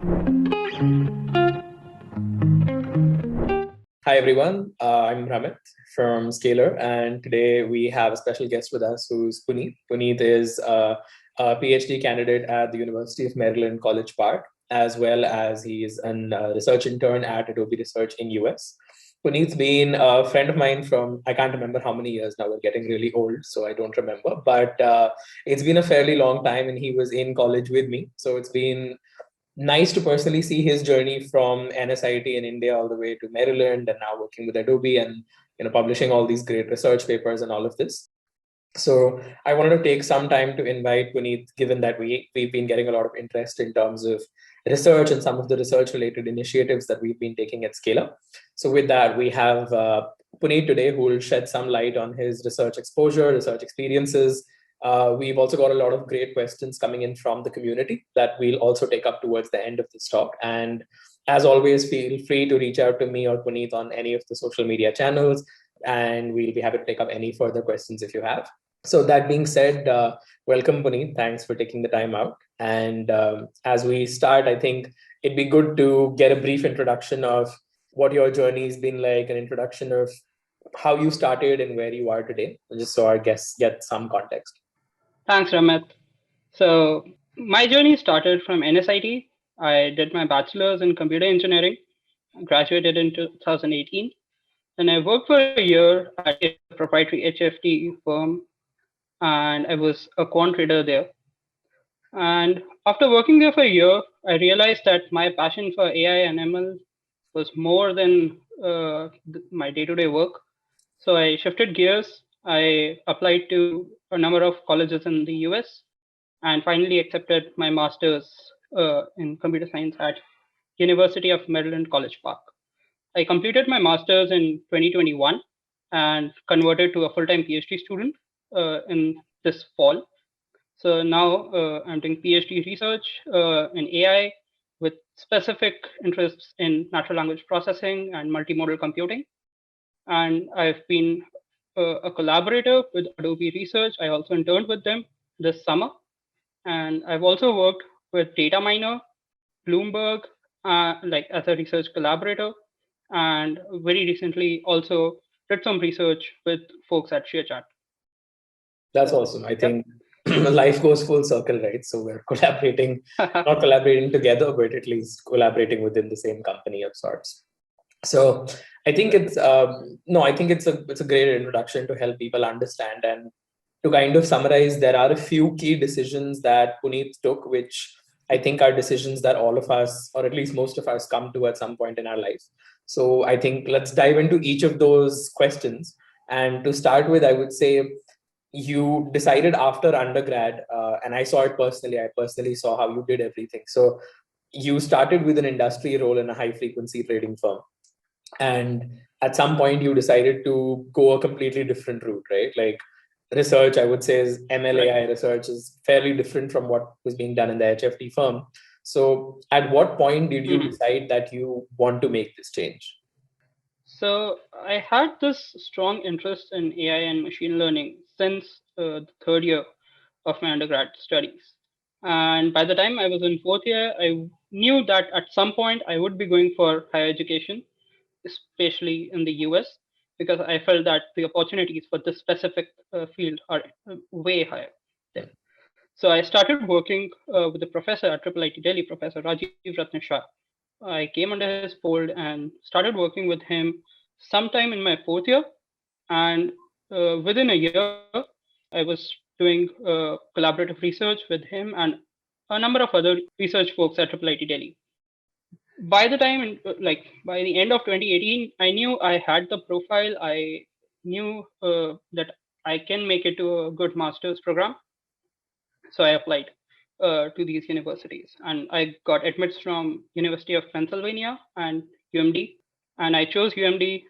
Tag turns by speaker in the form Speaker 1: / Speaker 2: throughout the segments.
Speaker 1: Hi everyone, I'm Ramit from Scalar, and today we have a special guest with us who's Puneet. Puneet is a PhD candidate at the University of Maryland, College Park, as well as he is a research intern at Adobe Research in US. Puneet's been a friend of mine from, I can't remember how many years now, we're getting really old, so I don't remember, but it's been a fairly long time and he was in college with me. So it's been nice to personally see his journey from NSIT in India all the way to Maryland and now working with Adobe and publishing all these great research papers and all of this. So I wanted to take some time to invite Puneet, given that we've been getting a lot of interest in terms of research and some of the research related initiatives that we've been taking at Scala. So with that, we have Puneet today, who will shed some light on his research exposure, research experiences. We've also got a lot of great questions coming in from the community that we'll also take up towards the end of this talk. And as always, feel free to reach out to me or Puneet on any of the social media channels, and we'll be happy to take up any further questions if you have. So that being said, welcome, Puneet. Thanks for taking the time out. And as we start, I think it'd be good to get a brief introduction of what your journey has been like, an introduction of how you started and where you are today, just so our guests get some context.
Speaker 2: Thanks, Ramit. So, my journey started from NSIT. I did my bachelor's in computer engineering, graduated in 2018. Then I worked for a year at a proprietary HFT firm, and I was a quant trader there. And after working there for a year, I realized that my passion for AI and ML was more than my day to day work. So I shifted gears. I applied to a number of colleges in the US and finally accepted my master's in computer science at University of Maryland College Park. I completed my master's in 2021 and converted to a full-time PhD student in this fall. So now I'm doing PhD research in AI with specific interests in natural language processing and multimodal computing. And I've been a collaborator with Adobe Research. I also interned with them this summer. And I've also worked with Data Bloomberg, like as a research collaborator, and very recently also did some research with folks at ShareChat.
Speaker 1: That's awesome. I think life goes full circle, right? So we're collaborating, not collaborating together, but at least collaborating within the same company of sorts. So I think it's no, I think it's a great introduction to help people understand. And to kind of summarize, there are a few key decisions that Puneet took, which I think are decisions that all of us, or at least most of us, come to at some point in our life. So I think let's dive into each of those questions. And to start with, I would say you decided after undergrad, and I saw it personally. I personally saw how you did everything. So you started with an industry role in a high frequency trading firm, and at some point you decided to go a completely different route, right? Like research, I would say, is MLAI research is fairly different from what was being done in the HFT firm. So at what point did you decide that you want to make this change?
Speaker 2: So I had this strong interest in AI and machine learning since the third year of my undergrad studies. And by the time I was in fourth year, I knew that at some point I would be going for higher education, especially in the US, because I felt that the opportunities for this specific field are way higher there. So I started working with the professor at IIIT Delhi, Professor Rajiv Ratna Shah. I came under his fold and started working with him sometime in my fourth year. And within a year, I was doing collaborative research with him and a number of other research folks at IIIT Delhi. By the time, like by the end of 2018, I knew I had the profile. I knew that I can make it to a good master's program. So I applied to these universities, and I got admits from University of Pennsylvania and UMD, and I chose UMD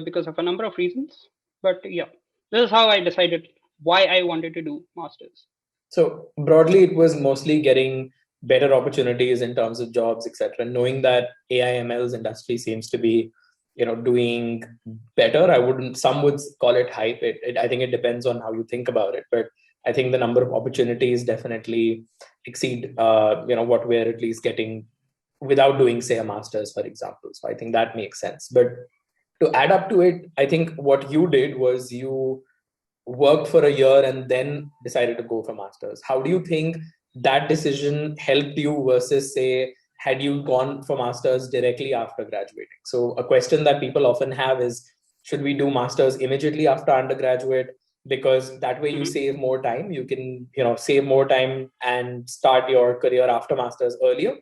Speaker 2: because of a number of reasons. But yeah, this is how I decided why I wanted to do masters.
Speaker 1: So broadly, it was mostly getting better opportunities in terms of jobs, etc. Knowing that AI/ML's industry seems to be, doing better. I wouldn't. Some would call it hype. I think it depends on how you think about it, but I think the number of opportunities definitely exceed, what we're at least getting without doing, say, a master's, for example. So I think that makes sense. But to add up to it, I think what you did was you worked for a year and then decided to go for masters. How do you think that decision helped you versus, say, had you gone for masters directly after graduating? So a question that people often have is, should we do masters immediately after undergraduate? Because that way you save more time. You can, save more time and start your career after masters earlier,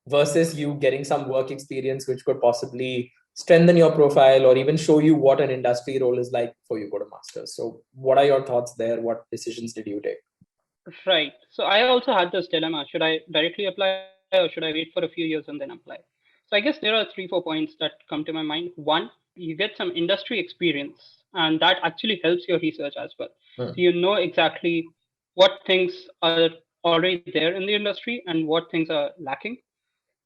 Speaker 1: versus you getting some work experience which could possibly strengthen your profile or even show you what an industry role is like before you go to masters. So what are your thoughts there? What decisions did you take?
Speaker 2: Right. So I also had this dilemma. Should I directly apply or should I wait for a few years and then apply? So I guess there are 3, 4 points that come to my mind. One, you get some industry experience, and that actually helps your research as well. So you know exactly what things are already there in the industry and what things are lacking.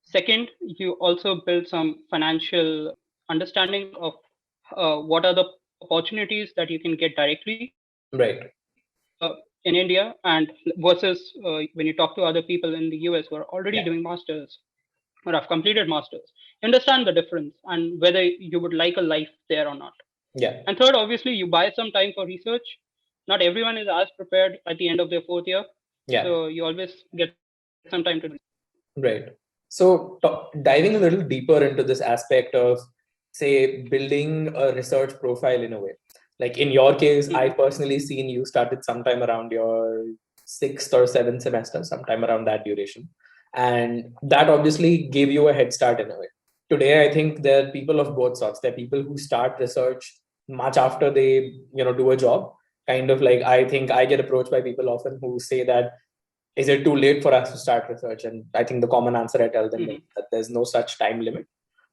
Speaker 2: Second, you also build some financial understanding of what are the opportunities that you can get directly
Speaker 1: Right.
Speaker 2: in India and versus when you talk to other people in the US who are already
Speaker 1: Yeah.
Speaker 2: doing masters or have completed masters, you understand the difference and whether you would like a life there or not.
Speaker 1: Yeah.
Speaker 2: And third, obviously, you buy some time for research. Not everyone is as prepared at the end of their fourth year,
Speaker 1: Yeah.
Speaker 2: so you always get some time to do.
Speaker 1: Right. So diving a little deeper into this aspect of, say, building a research profile in a way. Like in your case, I personally seen you started sometime around your sixth or seventh semester, sometime around that duration. And that obviously gave you a head start in a way. Today, I think there are people of both sorts. There are people who start research much after they, do a job. Kind of like, I think I get approached by people often who say that, is it too late for us to start research? And I think the common answer I tell them is that there's no such time limit.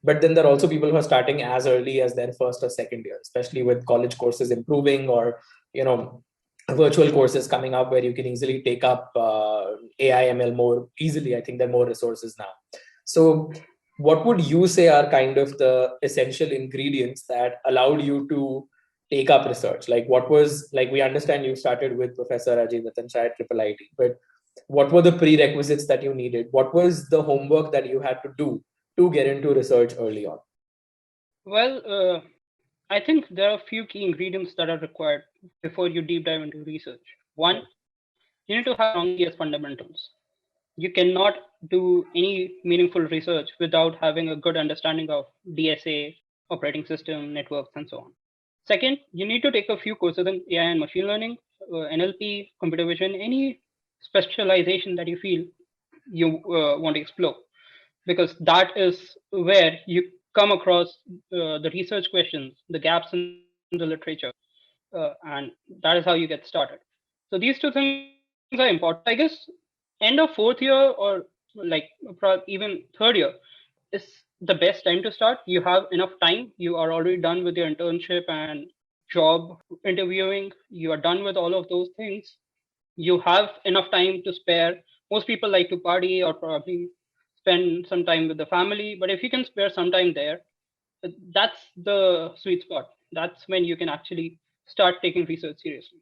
Speaker 1: But then there are also people who are starting as early as their first or second year, especially with college courses improving, or virtual courses coming up where you can easily take up AI ML more easily. I think there are more resources now. So what would you say are kind of the essential ingredients that allowed you to take up research? Like what was, like, we understand you started with Professor Ajay Ratan Shah at Triple IT, but what were the prerequisites that you needed? What was the homework that you had to do to get into research early on?
Speaker 2: Well, I think there are a few key ingredients that are required before you deep dive into research. One, you need to have strong CS fundamentals. You cannot do any meaningful research without having a good understanding of DSA, operating system, networks, and so on. Second, you need to take a few courses in AI and machine learning, NLP, computer vision, any specialization that you feel you want to explore, because that is where you come across the research questions, the gaps in the literature, and that is how you get started. So these two things are important. I guess end of fourth year or like even third year is the best time to start. You have enough time. You are already done with your internship and job interviewing. You are done with all of those things. You have enough time to spare. Most people like to party or probably spend some time with the family. But if you can spare some time there, that's the sweet spot. That's when you can actually start taking research seriously.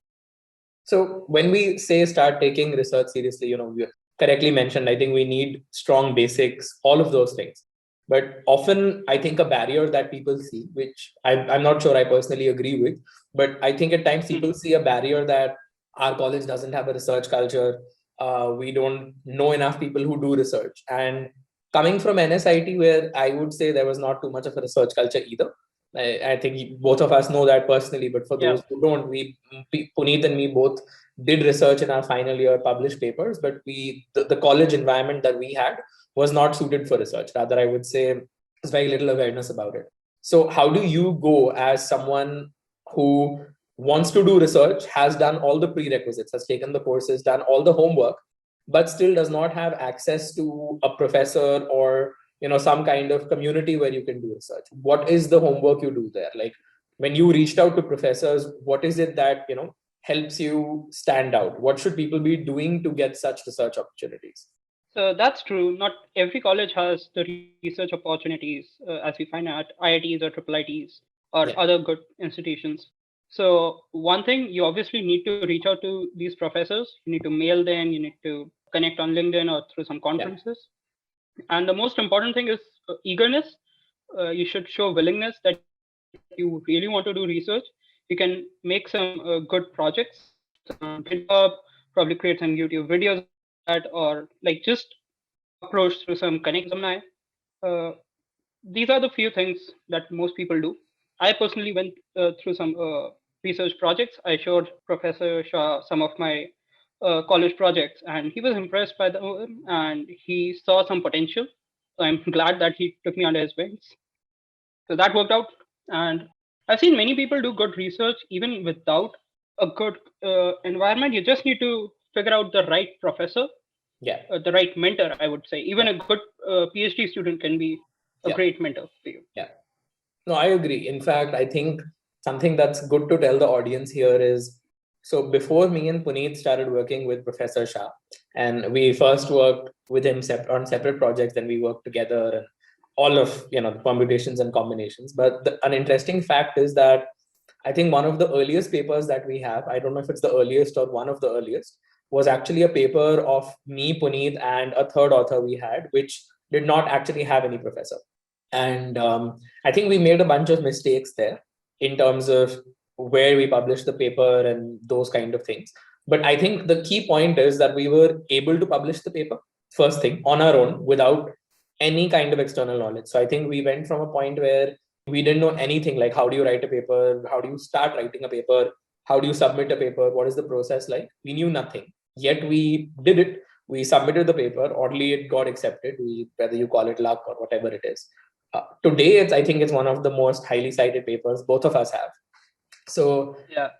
Speaker 1: So when we say start taking research seriously, you correctly mentioned, I think we need strong basics, all of those things. But often I think a barrier that people see, which I'm not sure I personally agree with, but I think at times people see a barrier that our college doesn't have a research culture. We don't know enough people who do research. And coming from NSIT, where I would say there was not too much of a research culture either. I think both of us know that personally, but for those who don't, Puneet and me both did research in our final year, published papers, but the college environment that we had was not suited for research. Rather, I would say there's very little awareness about it. So how do you go as someone who wants to do research, has done all the prerequisites, has taken the courses, done all the homework, but still does not have access to a professor or some kind of community where you can do research? What is the homework you do there? Like when you reached out to professors, what is it that helps you stand out? What should people be doing to get such research opportunities?
Speaker 2: So that's true. Not every college has the research opportunities as we find at IITs or triple ITs or
Speaker 1: Yeah.
Speaker 2: other good institutions. So one thing, you obviously need to reach out to these professors. You need to mail them. You need to connect on LinkedIn or through some
Speaker 1: Yeah.
Speaker 2: conferences. And the most important thing is eagerness. You should show willingness that you really want to do research. You can make some good projects on GitHub, probably create some YouTube videos on that, or like just approach through some connections with alumni. Uh, these are the few things that most people do. I personally went through some research projects. I showed Professor Shah some of my college projects, and he was impressed by them, and he saw some potential. So I'm glad that he took me under his wings. So that worked out. And I've seen many people do good research even without a good environment. You just need to figure out the right professor,
Speaker 1: Yeah.
Speaker 2: the right mentor, I would say. Even
Speaker 1: Yeah.
Speaker 2: a good PhD student can be a
Speaker 1: Yeah.
Speaker 2: great mentor for you.
Speaker 1: Yeah. No, I agree. In fact, I think something that's good to tell the audience here is, so before me and Puneet started working with Professor Shah, and we first worked with him on separate projects, then we worked together and all of the permutations and combinations. But an interesting fact is that I think one of the earliest papers that we have, I don't know if it's the earliest or one of the earliest, was actually a paper of me, Puneet, and a third author we had, which did not actually have any professor. And I think we made a bunch of mistakes there in terms of where we published the paper and those kind of things. But I think the key point is that we were able to publish the paper, first thing, on our own without any kind of external knowledge. So I think we went from a point where we didn't know anything, like how do you write a paper, how do you start writing a paper, how do you submit a paper, what is the process like. We knew nothing, yet we did it. We submitted the paper, oddly it got accepted, whether you call it luck or whatever it is. Today I think it's one of the most highly cited papers both of us have. So
Speaker 2: Yeah.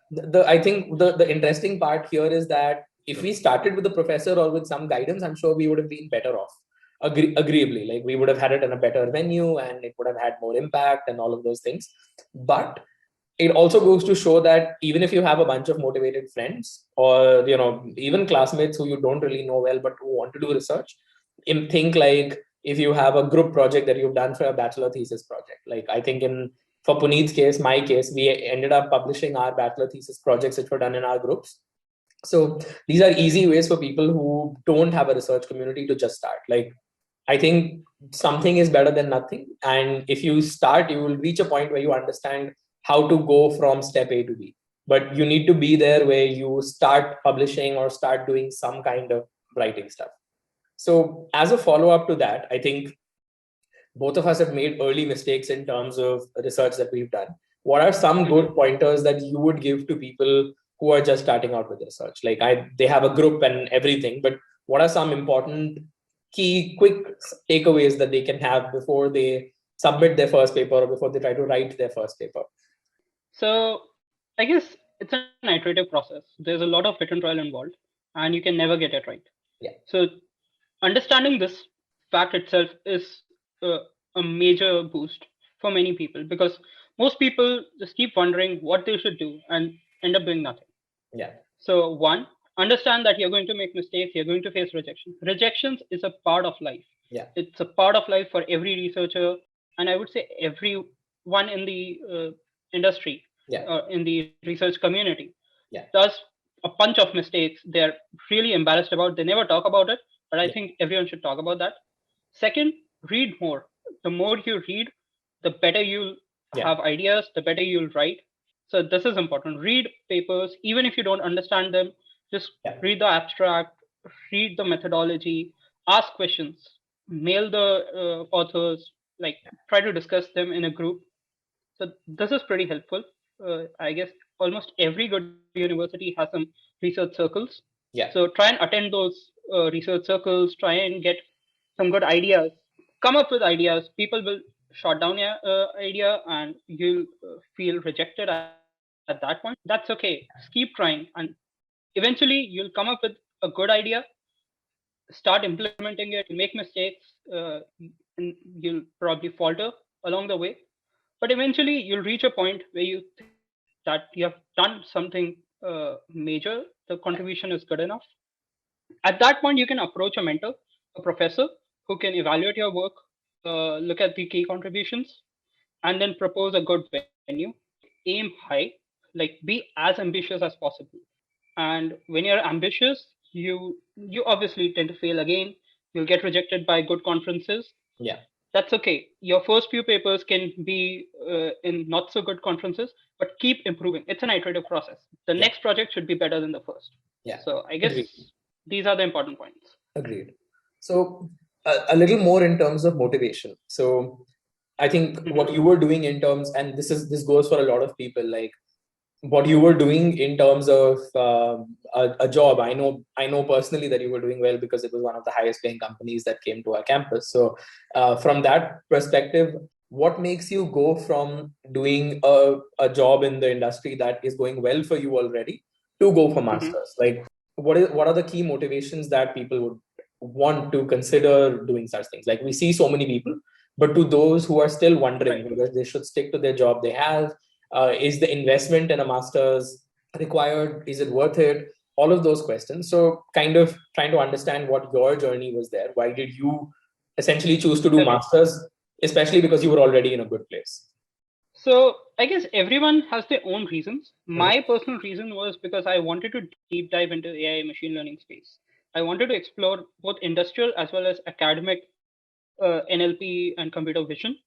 Speaker 1: I think the interesting part here is that if we started with the professor or with some guidance, I'm sure we would have been better off. Agreeably, like we would have had it in a better venue and it would have had more impact and all of those things. But it also goes to show that even if you have a bunch of motivated friends or even classmates who you don't really know well but who want to do research, think like if you have a group project that you've done for a bachelor thesis project. Like I think for Puneet's case, my case, we ended up publishing our bachelor thesis projects which were done in our groups. So these are easy ways for people who don't have a research community to just start. Like I think something is better than nothing. And if you start, you will reach a point where you understand how to go from step A to B. But you need to be there where you start publishing or start doing some kind of writing stuff. So as a follow-up to that, I think both of us have made early mistakes in terms of research that we've done. What are some good pointers that you would give to people who are just starting out with research? Like they have a group and everything, but what are some important key quick takeaways that they can have before they submit their first paper or before they try to write their first paper?
Speaker 2: So I guess it's an iterative process. There's a lot of hit and trial involved, and you can never get it right.
Speaker 1: Yeah.
Speaker 2: So understanding this fact itself is uh, a major boost for many people, because most people just keep wondering what they should do and end up doing nothing.
Speaker 1: Yeah.
Speaker 2: So one, understand that you're going to make mistakes, you're going to face rejection. Rejections is a part of life.
Speaker 1: Yeah.
Speaker 2: It's a part of life for every researcher, and I would say everyone in the industry,
Speaker 1: Yeah.
Speaker 2: in the research community,
Speaker 1: Yeah.
Speaker 2: does a bunch of mistakes they're really embarrassed about. They never talk about it, but I
Speaker 1: Yeah.
Speaker 2: think everyone should talk about that. Second, read more. The more you read, the better you'll
Speaker 1: Yeah.
Speaker 2: have ideas, the better you'll write. So this is important. Read papers, even if you don't understand them. Just
Speaker 1: Yeah.
Speaker 2: read the abstract, read the methodology, ask questions, mail the authors, like try to discuss them in a group. So this is pretty helpful. I guess almost every good university has some research circles.
Speaker 1: Yeah.
Speaker 2: So try and attend those research circles. Try and get some good ideas. Come up with ideas. People will shut down your idea, and you'll feel rejected at that point. That's okay. Just keep trying, and eventually you'll come up with a good idea. Start implementing it. You'll make mistakes, and you'll probably falter along the way, but eventually you'll reach a point where you think that you have done something major, the contribution is good enough. At that point you can approach a mentor, a professor, who can evaluate your work, look at the key contributions, and then propose a good venue. Aim high, like be as ambitious as possible. And when you're ambitious, you obviously tend to fail again. You'll get rejected by good conferences.
Speaker 1: Yeah.
Speaker 2: That's okay. Your first few papers can be in not so good conferences, but keep improving. It's an iterative process. The
Speaker 1: Yeah.
Speaker 2: next project should be better than the first.
Speaker 1: Yeah.
Speaker 2: So I guess
Speaker 1: Agreed.
Speaker 2: these are the important points.
Speaker 1: Agreed. So a little more in terms of motivation. So I think
Speaker 2: Mhm.
Speaker 1: what you were doing in terms, and this goes for a lot of people, like what you were doing in terms of a job. I know personally that you were doing well because it was one of the highest paying companies that came to our campus. So from that perspective, what makes you go from doing a job in the industry that is going well for you already to go for
Speaker 2: Mhm.
Speaker 1: masters? Like what are the key motivations that people would want to consider doing such things? Like we see so many people, but to those who are still wondering
Speaker 2: Right.
Speaker 1: whether they should stick to their job they have, is the investment in a master's required? Is it worth it? All of those questions. So, kind of trying to understand what your journey was there. Why did you essentially choose to do
Speaker 2: Okay.
Speaker 1: masters, especially because you were already in a good place?
Speaker 2: So I guess everyone has their own reasons.
Speaker 1: Mhm.
Speaker 2: My personal reason was because I wanted to deep dive into AI machine learning space. I wanted to explore both industrial as well as academic NLP and computer vision.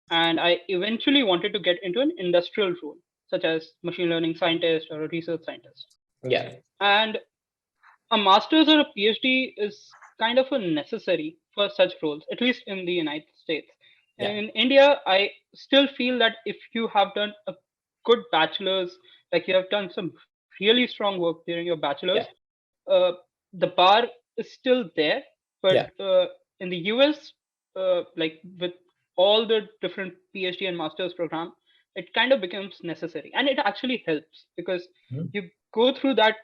Speaker 2: And I eventually wanted to get into an industrial role, such as machine learning scientist or a research scientist.
Speaker 1: Yeah,
Speaker 2: And a master's or a PhD is kind of a necessary for such roles, at least in the United States.
Speaker 1: yeah,
Speaker 2: In India, I still feel that if you have done a good bachelor's, like you have done some really strong work during your bachelor's,
Speaker 1: yeah,
Speaker 2: uh, the bar is still there. But
Speaker 1: yeah,
Speaker 2: in the US, like with all the different PhD and master's program, it kind of becomes necessary, and it actually helps because
Speaker 1: mhm,
Speaker 2: you go through that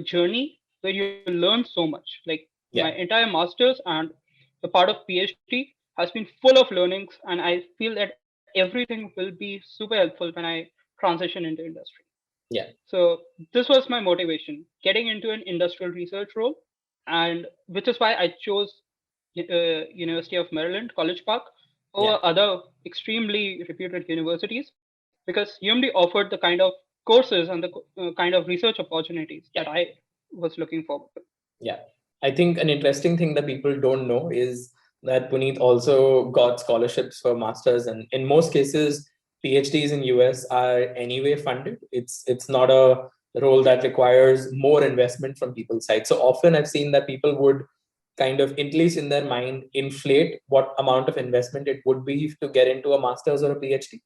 Speaker 2: journey where you learn so much. Like my
Speaker 1: yeah,
Speaker 2: entire master's and the part of PhD has been full of learnings, and I feel that everything will be super helpful when I transition into industry.
Speaker 1: yeah,
Speaker 2: So this was my motivation, getting into an industrial research role, and which is why I chose University of Maryland, College Park,
Speaker 1: yeah.
Speaker 2: over other extremely reputed universities because UMD offered the kind of courses and the kind of research opportunities that
Speaker 1: Yeah.
Speaker 2: I was looking forward to.
Speaker 1: Yeah. I think an interesting thing that people don't know is that Puneet also got scholarships for masters, and in most cases, PhDs in US are anyway funded. It's not a role that requires more investment from people's side. So often I've seen that people would kind of, at least in their mind, inflate what amount of investment it would be to get into a master's or a PhD.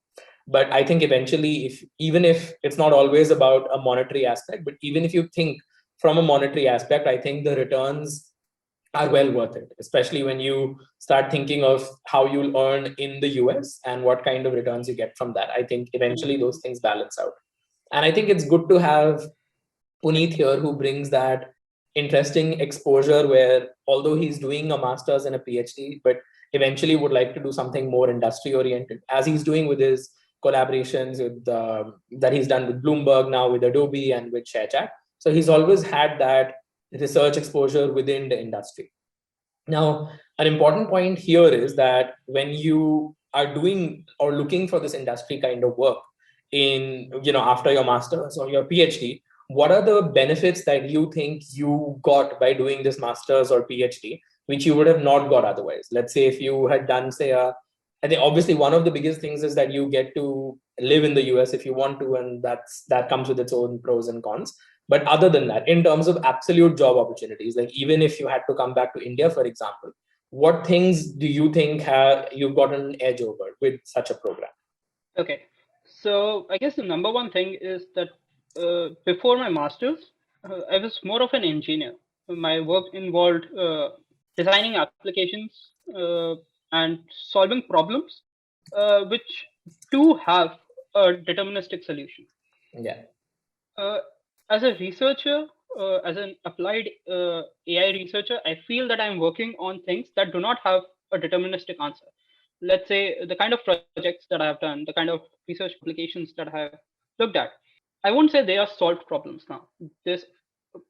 Speaker 1: But I think eventually, if even if it's not always about a monetary aspect, but even if you think from a monetary aspect, I think the returns are well worth it, especially when you start thinking of how you'll earn in the US and what kind of returns you get from that. I think eventually
Speaker 2: Mhm.
Speaker 1: those things balance out. And I think it's good to have Puneet here, who brings that interesting exposure where, although he's doing a master's and a PhD, but eventually would like to do something more industry oriented, as he's doing with his collaborations with that he's done with Bloomberg, now with Adobe and with ShareChat. So he's always had that research exposure within the industry. Now, an important point here is that when you are doing or looking for this industry kind of work in, after your master's or your PhD, what are the benefits that you think you got by doing this master's or PhD, which you would have not got otherwise? Let's say if you had done, say, I think obviously one of the biggest things is that you get to live in the US if you want to, and that comes with its own pros and cons. But other than that, in terms of absolute job opportunities, like even if you had to come back to India, for example, what things do you think you've got an edge over with such a program?
Speaker 2: Okay, so I guess the number one thing is that before my master's, I was more of an engineer. My work involved designing applications and solving problems which do have a deterministic solution.
Speaker 1: Yeah,
Speaker 2: Uh, as a researcher, as an applied AI researcher, I feel that I'm working on things that do not have a deterministic answer. Let's say the kind of projects that I have done, the kind of research applications that I have looked at, I won't say they are solved problems now. There's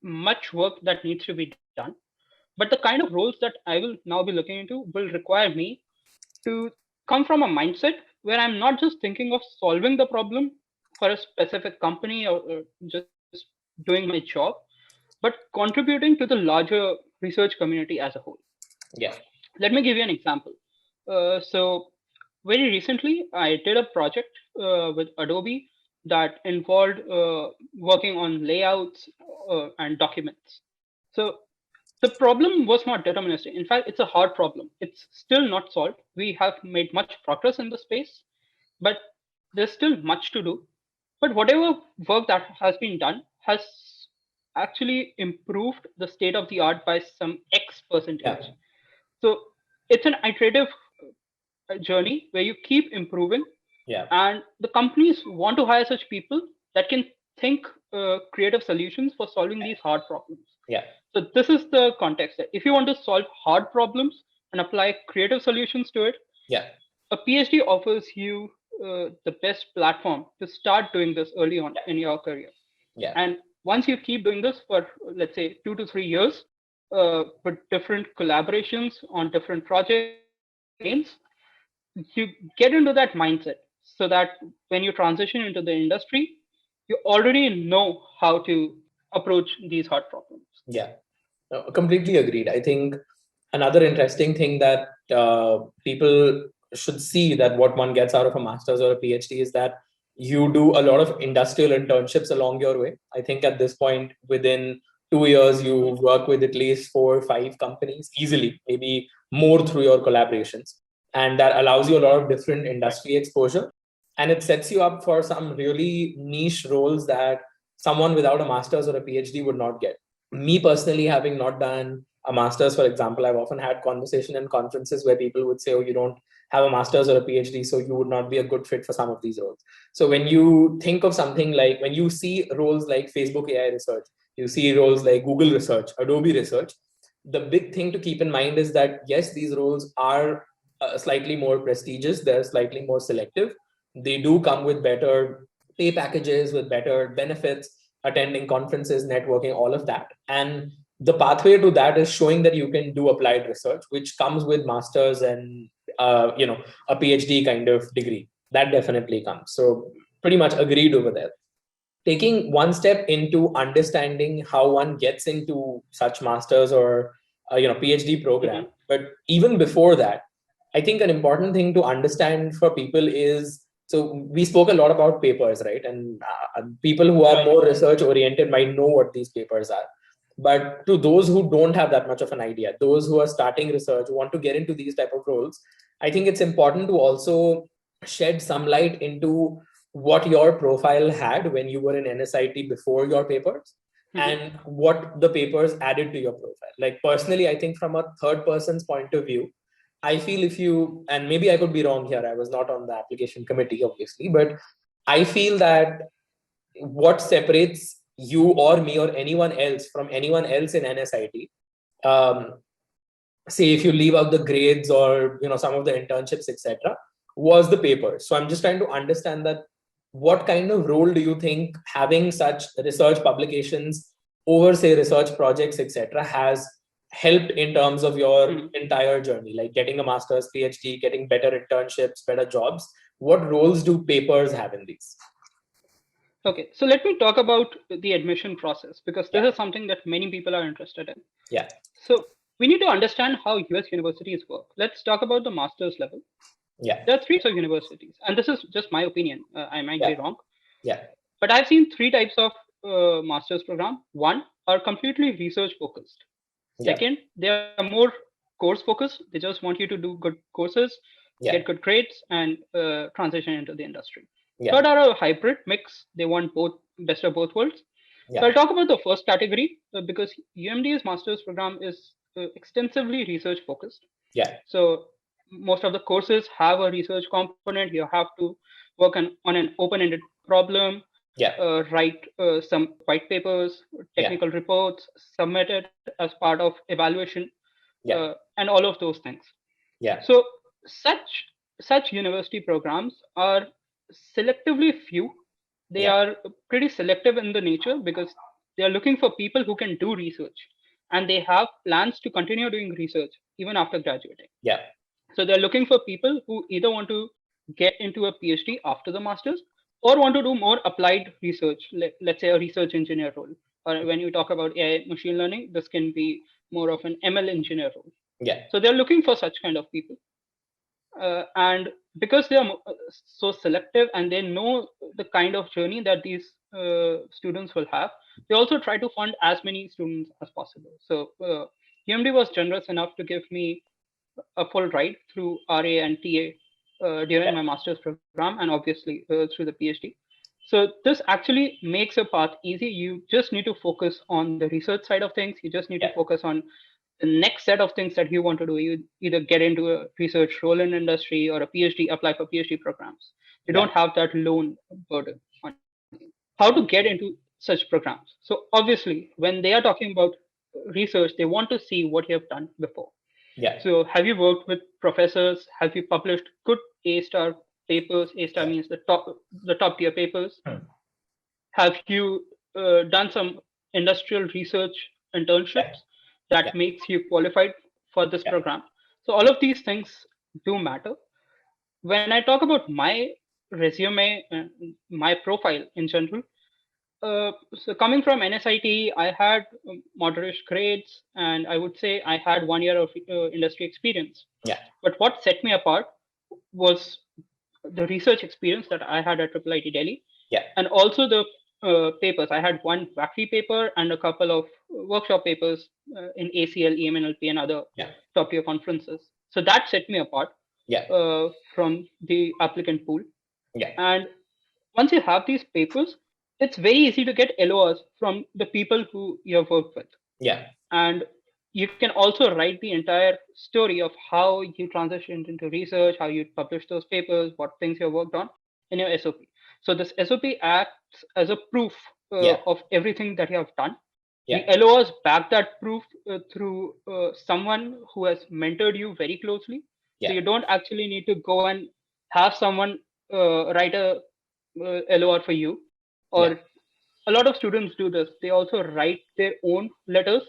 Speaker 2: much work that needs to be done, but the kind of roles that I will now be looking into will require me to come from a mindset where I'm not just thinking of solving the problem for a specific company or just doing my job, but contributing to the larger research community as a whole.
Speaker 1: Yeah.
Speaker 2: Let me give you an example. So very recently, I did a project with Adobe that involved working on layouts and documents. So the problem was not deterministic. In fact, it's a hard problem. It's still not solved. We have made much progress in the space, but there's still much to do. But whatever work that has been done has actually improved the state of the art by some X
Speaker 1: Yeah.
Speaker 2: percentage. So it's an iterative journey where you keep improving,
Speaker 1: Yeah.
Speaker 2: and the companies want to hire such people that can think creative solutions for solving these hard problems.
Speaker 1: Yeah.
Speaker 2: So this is the context. If you want to solve hard problems and apply creative solutions to it,
Speaker 1: Yeah.
Speaker 2: a PhD offers you the best platform to start doing this early on in your career.
Speaker 1: Yeah.
Speaker 2: And once you keep doing this for, let's say, 2 to 3 years, with different collaborations on different projects in different domains, you get into that mindset so that when you transition into the industry, you already know how to approach these hard problems.
Speaker 1: Yeah. No, completely agreed. I think another interesting thing that people should see that what one gets out of a master's or a PhD is that you do a lot of industrial internships along your way. I think at this point, within 2 years, you work with at least 4 or 5 companies easily, maybe more through your collaborations. And that allows you a lot of different
Speaker 2: Right.
Speaker 1: industry exposure. And it sets you up for some really niche roles that someone without a master's or a PhD would not get. Me personally, having not done a master's, for example, I've often had conversation in conferences where people would say, oh, you don't have a master's or a PhD, so you would not be a good fit for some of these roles. So when you think of something like, when you see roles like Facebook AI research, you see roles like Google research, Adobe research, the big thing to keep in mind is that yes, these roles are slightly more prestigious, they're slightly more selective, they do come with better pay packages, with better benefits, attending conferences, networking, all of that. And the pathway to that is showing that you can do applied research, which comes with masters and a PhD kind of degree. That definitely comes. So pretty much agreed over there. Taking one step into understanding how one gets into such masters or PhD program,
Speaker 2: Mhm.
Speaker 1: but even before that, I think an important thing to understand for people is, so we spoke a lot about papers, right? And people who are
Speaker 2: Right.
Speaker 1: more research oriented might know what these papers are. But to those who don't have that much of an idea, those who are starting research, who want to get into these type of roles, I think it's important to also shed some light into what your profile had when you were in NSIT before your papers
Speaker 2: Mhm.
Speaker 1: and what the papers added to your profile. Like personally, I think from a third person's point of view, I feel if you, and maybe I could be wrong here, I was not on the application committee, obviously, but I feel that what separates you or me or anyone else from anyone else in NSIT, um, say if you leave out the grades or some of the internships, etc., was the paper. So I'm just trying to understand that what kind of role do you think having such research publications over say research projects, etc., has helped in terms of your
Speaker 2: Mhm.
Speaker 1: entire journey, like getting a master's, PhD, getting better internships, better jobs? What roles do papers have in these?
Speaker 2: Okay, so let me talk about the admission process because
Speaker 1: Yeah.
Speaker 2: this is something that many people are interested in.
Speaker 1: Yeah.
Speaker 2: So we need to understand how US universities work. Let's talk about the master's level.
Speaker 1: Yeah.
Speaker 2: There are three types of universities, and this is just my opinion. I might
Speaker 1: Yeah.
Speaker 2: be wrong,
Speaker 1: Yeah.
Speaker 2: but I've seen three types of master's program. One are completely research focused.
Speaker 1: Yeah.
Speaker 2: Second, they are more course focused. They just want you to do good courses, get
Speaker 1: Yeah.
Speaker 2: good grades, and transition into the industry.
Speaker 1: Yeah.
Speaker 2: Third are a hybrid mix. They want both, best of both worlds. So
Speaker 1: Yeah.
Speaker 2: I'll talk about the first category because UMD's master's program is extensively research focused.
Speaker 1: Yeah.
Speaker 2: So most of the courses have a research component. You have to work on an open-ended problem,
Speaker 1: Yeah.
Speaker 2: write some white papers,
Speaker 1: Yeah.
Speaker 2: technical reports, submit it as part of evaluation,
Speaker 1: Yeah.
Speaker 2: and all of those things.
Speaker 1: Yeah.
Speaker 2: So such university programs are selectively few. They
Speaker 1: Yeah.
Speaker 2: are pretty selective in the nature because they are looking for people who can do research, and they have plans to continue doing research even after graduating.
Speaker 1: Yeah.
Speaker 2: So they're looking for people who either want to get into a PhD after the masters or want to do more applied research, let's say a research engineer role. Or when you talk about AI machine learning, this can be more of an ML engineer role.
Speaker 1: Yeah.
Speaker 2: So they're looking for such kind of people. And because they are so selective and they know the kind of journey that these students will have, they also try to fund as many students as possible. So UMD was generous enough to give me a full ride through RA and TA during
Speaker 1: Yeah.
Speaker 2: my master's program, and obviously through the PhD. So this actually makes your path easy. You just need to focus on the research side of things. You just need to
Speaker 1: Yeah.
Speaker 2: focus on the next set of things that you want to do. You either get into a research role in industry or a PhD, apply for PhD programs. You
Speaker 1: Yeah.
Speaker 2: don't have that loan burden on you. How to get into such programs? So obviously, when they are talking about research, they want to see what you have done before.
Speaker 1: Yeah.
Speaker 2: So have you worked with professors? Have you published good A star papers? A star
Speaker 1: Yeah.
Speaker 2: means the top tier papers.
Speaker 1: Hmm.
Speaker 2: Have you done some industrial research
Speaker 1: Yeah.
Speaker 2: internships
Speaker 1: Yeah.
Speaker 2: that makes you qualified for this
Speaker 1: Yeah.
Speaker 2: program? So all of these things do matter. When I talk about my resume and my profile in general, so coming from NSIT, I had moderate grades, and I would say I had 1 year of industry experience.
Speaker 1: Yeah.
Speaker 2: But what set me apart was the research experience that I had at IIIT Delhi,
Speaker 1: Yeah.
Speaker 2: and also the papers. I had one faculty paper and a couple of workshop papers in ACL, EMNLP, and other
Speaker 1: Yeah.
Speaker 2: top tier conferences. So that set me apart
Speaker 1: Yeah.
Speaker 2: from the applicant pool.
Speaker 1: Yeah.
Speaker 2: And once you have these papers, it's very easy to get LORs from the people who you have worked with.
Speaker 1: Yeah.
Speaker 2: And you can also write the entire story of how you transitioned into research, how you published those papers, what things you worked on in your SOP. So this SOP acts as a proof
Speaker 1: Yeah.
Speaker 2: of everything that you have done. The
Speaker 1: Yeah.
Speaker 2: LORs back that proof through someone who has mentored you very closely. So
Speaker 1: Yeah.
Speaker 2: you don't actually need to go and have someone write a LOR for you.
Speaker 1: Yeah.
Speaker 2: Or a lot of students do this. They also write their own letters,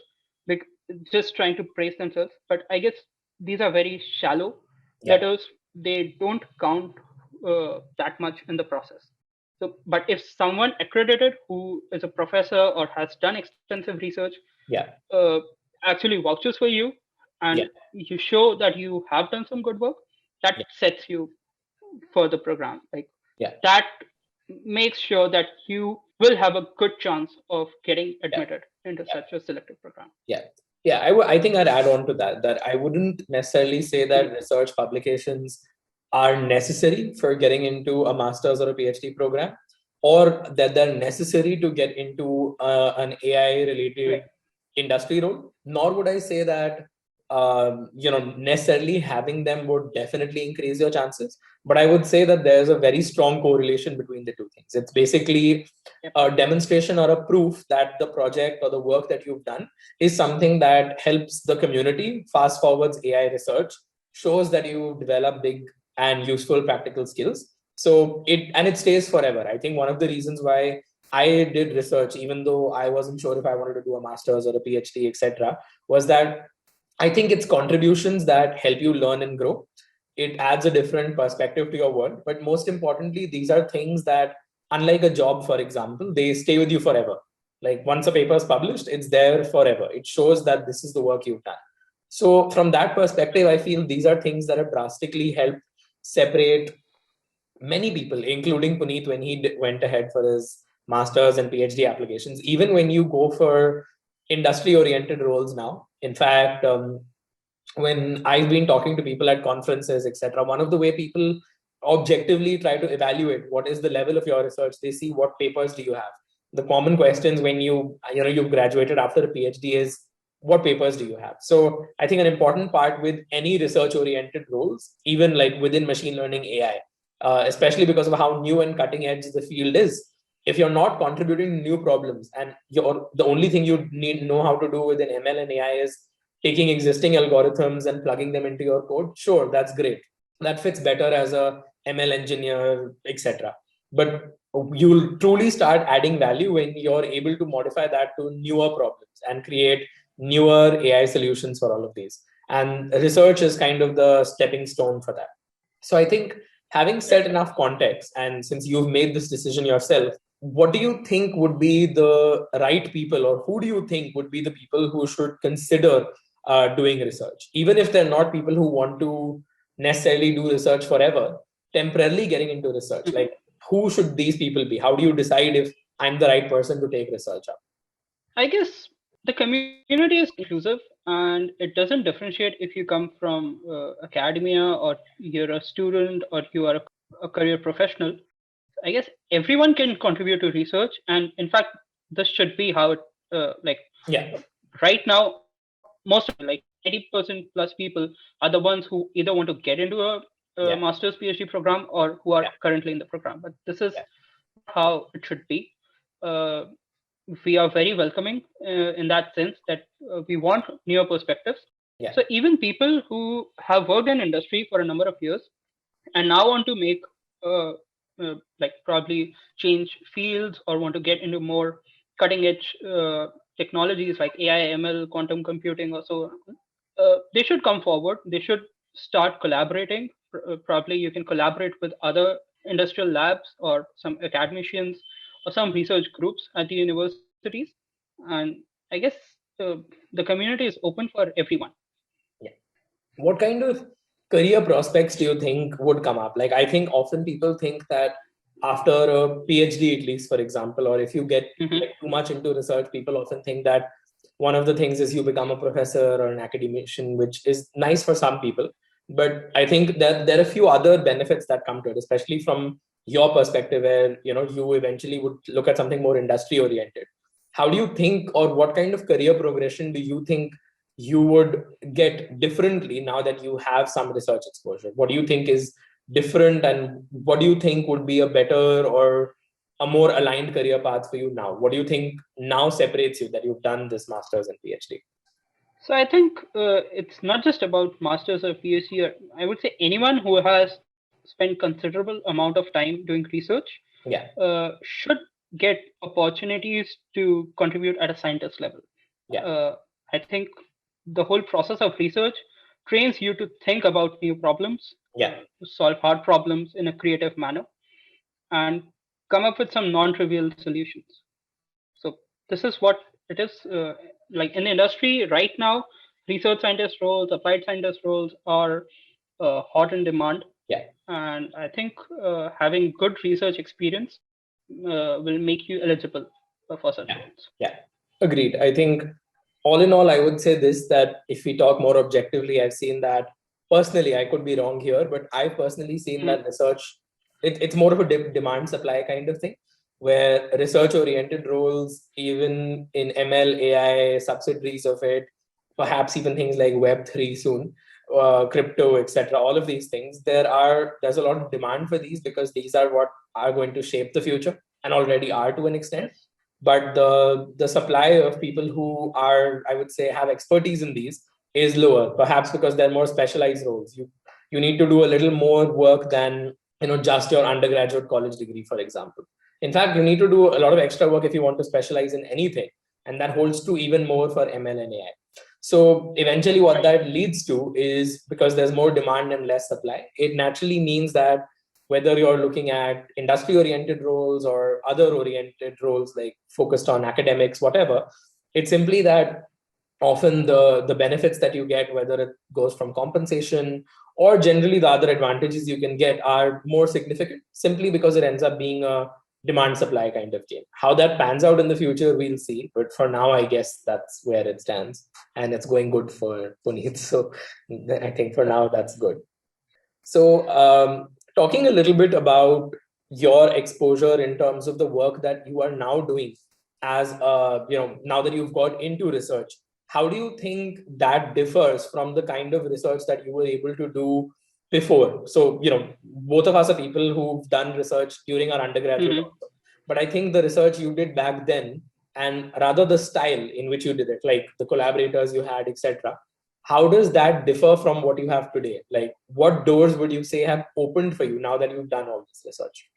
Speaker 2: like just trying to praise themselves. But I guess these are very shallow
Speaker 1: Yeah.
Speaker 2: letters. They don't count that much in the process. So, but if someone accredited who is a professor or has done extensive research
Speaker 1: Yeah.
Speaker 2: uh, actually vouches for you,
Speaker 1: Yeah.
Speaker 2: and you show that you have done some good work, that
Speaker 1: Yeah.
Speaker 2: sets you for the program. Like
Speaker 1: Yeah.
Speaker 2: that makes sure that you will have a good chance of getting
Speaker 1: Yeah.
Speaker 2: admitted into such a selective program.
Speaker 1: Yeah. Yeah. I think I'd add on to that, that I wouldn't necessarily say that research publications are necessary for getting into a master's or a PhD program, or that they're necessary to get into an AI related
Speaker 2: Right.
Speaker 1: industry role. Nor would I say that necessarily having them would definitely increase your chances. But I would say that there's a very strong correlation between the two things. It's basically
Speaker 2: Yep.
Speaker 1: a demonstration or a proof that the project or the work that you've done is something that helps the community, fast forwards AI research, shows that you develop big and useful practical skills. So it stays forever. I think one of the reasons why I did research, even though I wasn't sure if I wanted to do a master's or a PhD, etc., was that I think it's contributions that help you learn and grow. It adds a different perspective to your world. But most importantly, these are things that, unlike a job, for example, they stay with you forever. Like once a paper is published, it's there forever. It shows that this is the work you've done. So, from that perspective, I feel these are things that have drastically helped separate many people, including Puneet, when he went ahead for his master's and PhD applications. Even when you go for industry oriented roles now, in fact, when I've been talking to people at conferences, etc., one of the way people objectively try to evaluate what is the level of your research, they see what papers do you have. The common questions when you've graduated after a PhD is what papers do you have. So I think an important part with any research oriented roles, even like within machine learning, AI, especially because of how new and cutting edge the field is, if you're not contributing new problems and the only thing you need know how to do within ML and AI is taking existing algorithms and plugging them into your code, sure, that's great. That fits better as a ML engineer, etc. But you'll truly start adding value when you're able to modify that to newer problems and create newer AI solutions for all of these. And research is kind of the stepping stone for that. So I think having set enough context, and since you've made this decision yourself, what do you think would be the right people, or who do you think would be the people who should consider doing research, even if they're not people who want to necessarily do research forever, temporarily getting into research? Like, who should these people be? How do you decide if I'm the right person to take research up?
Speaker 2: I guess the community is inclusive and it doesn't differentiate if you come from academia or you're a student or you are a career professional. I guess everyone can contribute to research, and in fact, this should be how it like
Speaker 1: Yeah.
Speaker 2: right now. Most of the time, like 90% plus people are the ones who either want to get into a
Speaker 1: Yeah.
Speaker 2: master's PhD program or who are
Speaker 1: Yeah.
Speaker 2: currently in the program. But this is
Speaker 1: Yeah.
Speaker 2: not how it should be. Uh, we are very welcoming in that sense that we want newer perspectives.
Speaker 1: Yeah.
Speaker 2: So even people who have worked in industry for a number of years and now want to make uh, like probably change fields or want to get into more cutting edge technologies like AI, ML, quantum computing, or so, they should come forward. They should start collaborating. Probably you can collaborate with other industrial labs or some academicians or some research groups at the universities. And I guess uh, the community is open for everyone.
Speaker 1: Yeah. What kind of career prospects do you think would come up? Like, I think often people think that after a PhD, at least, for example, or if you get
Speaker 2: Mhm.
Speaker 1: like too much into research, people often think that one of the things is you become a professor or an academician, which is nice for some people. But I think that there are a few other benefits that come to it, especially from your perspective, where you eventually would look at something more industry oriented. How do you think, or what kind of career progression do you think you would get differently now that you have some research exposure? What do you think is different, and what do you think would be a better or a more aligned career path for you now? What do you think now separates you that you've done this master's and PhD?
Speaker 2: So I think it's not just about masters or PhD. Or I would say anyone who has spent considerable amount of time doing research
Speaker 1: Yeah.
Speaker 2: should get opportunities to contribute at a scientist level.
Speaker 1: Yeah.
Speaker 2: I think the whole process of research trains you to think about new problems,
Speaker 1: Yeah.
Speaker 2: to solve hard problems in a creative manner, and come up with some non-trivial solutions. So this is what it is. Like in the industry right now, research scientist roles, applied scientist roles are hot in demand,
Speaker 1: Yeah.
Speaker 2: and I think having good research experience will make you eligible for such
Speaker 1: Yeah.
Speaker 2: roles.
Speaker 1: Yeah. Agreed. I think all in all, I would say this, that if we talk more objectively, I've seen that personally, I could be wrong here, but I've personally seen
Speaker 2: Mhm.
Speaker 1: that research, it's more of a demand supply kind of thing, where research oriented roles, even in ML, AI, subsidiaries of it, perhaps even things like Web3 soon, crypto, etc. All of these things, there's a lot of demand for these because these are what are going to shape the future and already are to an extent.
Speaker 2: Yes.
Speaker 1: But the supply of people who are, I would say, have expertise in these is lower, perhaps because they're more specialized roles. You need to do a little more work than just your undergraduate college degree, for example. In fact, you need to do a lot of extra work if you want to specialize in anything, and that holds true even more for ML and AI. So eventually what that leads to is, because there's more demand and less supply, it naturally means that whether you're looking at industry oriented roles or other oriented roles like focused on academics, whatever, it's simply that often the benefits that you get, whether it goes from compensation or generally the other advantages you can get, are more significant simply because it ends up being a demand supply kind of game. How that pans out in the future, we'll see, but for now I guess that's where it stands, and it's going good for Puneet. So I think for now that's good. So, talking a little bit about your exposure in terms of the work that you are now doing, as now that you've got into research, how do you think that differs from the kind of research that you were able to do before? So, both of us are people who've done research during our undergraduate
Speaker 2: Mhm.
Speaker 1: also, but I think the research you did back then, and rather the style in which you did it, like the collaborators you had, etc., how does that differ from what you have today? Like, what doors would you say have opened for you now that you've done all this research?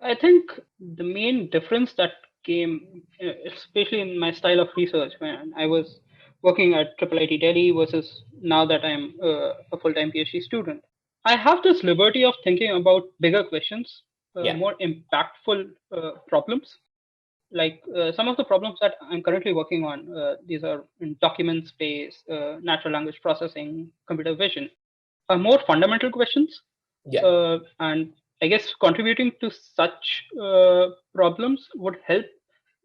Speaker 2: I think the main difference that came, especially in my style of research when I was working at IIIT Delhi versus now that I'm a full-time PhD student, I have this liberty of thinking about bigger questions,
Speaker 1: Yeah.
Speaker 2: more impactful problems. like some of the problems that I'm currently working on, these are in document space, natural language processing, computer vision, are more fundamental questions.
Speaker 1: Yeah.
Speaker 2: And I guess contributing to such problems would help